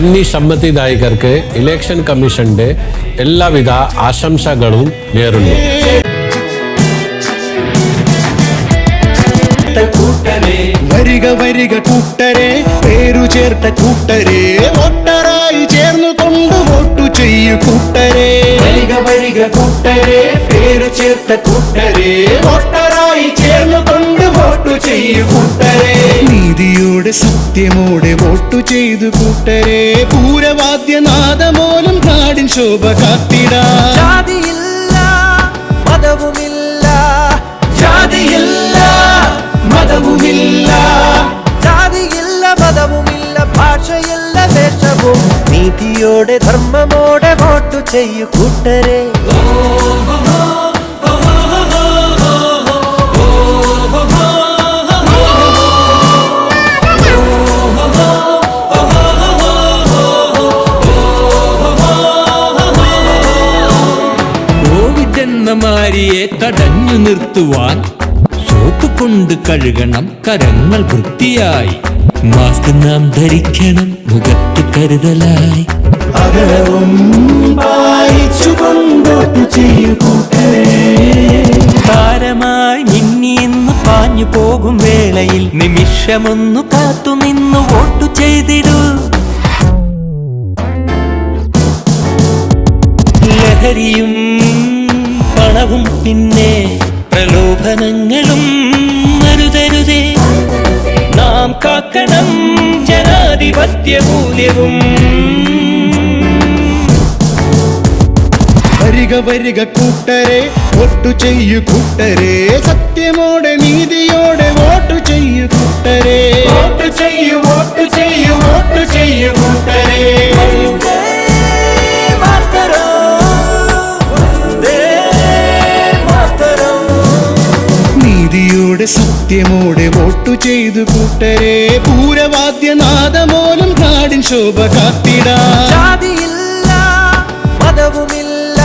കന്നി സമ്മതിദായകർക്ക് ഇലക്ഷൻ കമ്മീഷന്റെ എല്ലാവിധ ആശംസകളും നേരുന്നു. വരിക വരിക കൂട്ടരെ, പേരു ചേർത്ത കൂട്ടരെ, വോട്ടറായി ചേർന്നുകൊണ്ട് വോട്ടു ചെയ്യൂ കൂട്ടരെ. വരിക വരിക കൂട്ടരെ, പേരു ചേർത്ത കൂട്ടരെ, വോട്ടറായി ചേർന്നുകൊണ്ട് വോട്ടു ചെയ്യൂ കൂട്ടരെ. നീതിയോടെ സത്യമോടെ വോട്ടു ചെയ്തു കൂട്ടരെ, പൂരവാദ്യനാദമൂലം നാടിൻ ശോഭ കാത്തിടാ. ജാതിയില്ല മതവുമില്ല, ജാതിയില്ല മതവുമില്ല, ജാതിയില്ല മതവുമില്ല, ഭാഷയില്ല വേഷവും, നീതിയോടെ ധർമ്മമോടെ വോട്ടു ചെയ്യൂ കൂട്ടരെ. കോവിഡ് എന്ന മാരിയെ തടഞ്ഞു നിർത്തുവാൻ സോപ്പ് കൊണ്ട് കഴുകണം കരങ്ങൾ വൃത്തിയായി. മാസ്ക് നാം ധരിക്കണം മുഖത്ത് കരുതലായി. അകലവും പാലിച്ചുകൊണ്ടോട്ടു ചെയ്യൂ കൂട്ടരെ. താരമായി മിന്നിയെന്ന് പാഞ്ഞു പോകും വേളയിൽ നിമിഷമൊന്നു കാത്തുനിന്നു വോട്ടു ചെയ്തിടൂ. ലഹരിയും പണവും പിന്നെ പ്രലോഭനങ്ങളും മരുതരുതേ. നാം കാക്കണം ജനാധിപത്യ മൂല്യവും. വരിക വരിക കൂട്ടരെ, വോട്ടു ചെയ്യൂ കൂട്ടരെ, സത്യമോടെ നീതിയോടെ വോട്ടു ചെയ്യൂ കൂട്ടരെ. വോട്ടു ചെയ്യൂ വോട്ടു ചെയ്യൂ വോട്ടു ചെയ്യൂ കൂട്ടരെ. നീതിയോടെ സത്യമോടെ വോട്ടു ചെയ്തു കൂട്ടരെ, പൂരവാദ്യനാദമൂലം നാടിൻ ശോഭ കാത്തിടാ. ജാതിയില്ല മതവുമില്ല,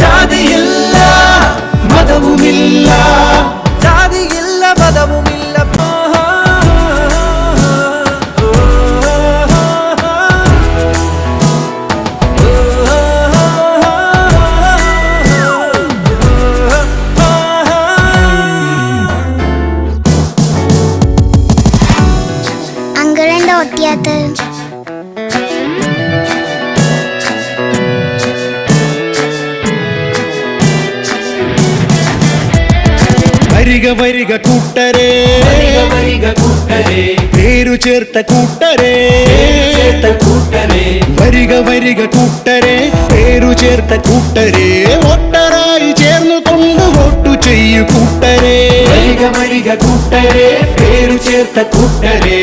ജാതിയില്ല മതവുമില്ല, ജാതിയില്ല മതവുമില്ല, അങ്കിളെന്താ ഒട്ടിയാത്ത? വരിക വരിക കൂട്ടരെ, വരിക കൂട്ടരെ, പേരു ചേർത്ത കൂട്ടരെ, വരിക വരിക കൂട്ടരെ, പേരു ചേർത്ത കൂട്ടരെ, വോട്ടറായി ചേർന്നുകൊണ്ട് വോട്ടു ചെയ്യൂ കൂട്ടരെ. വരിക വരിക കൂട്ടരെ, പേരു ചേർത്ത കൂട്ടരെ.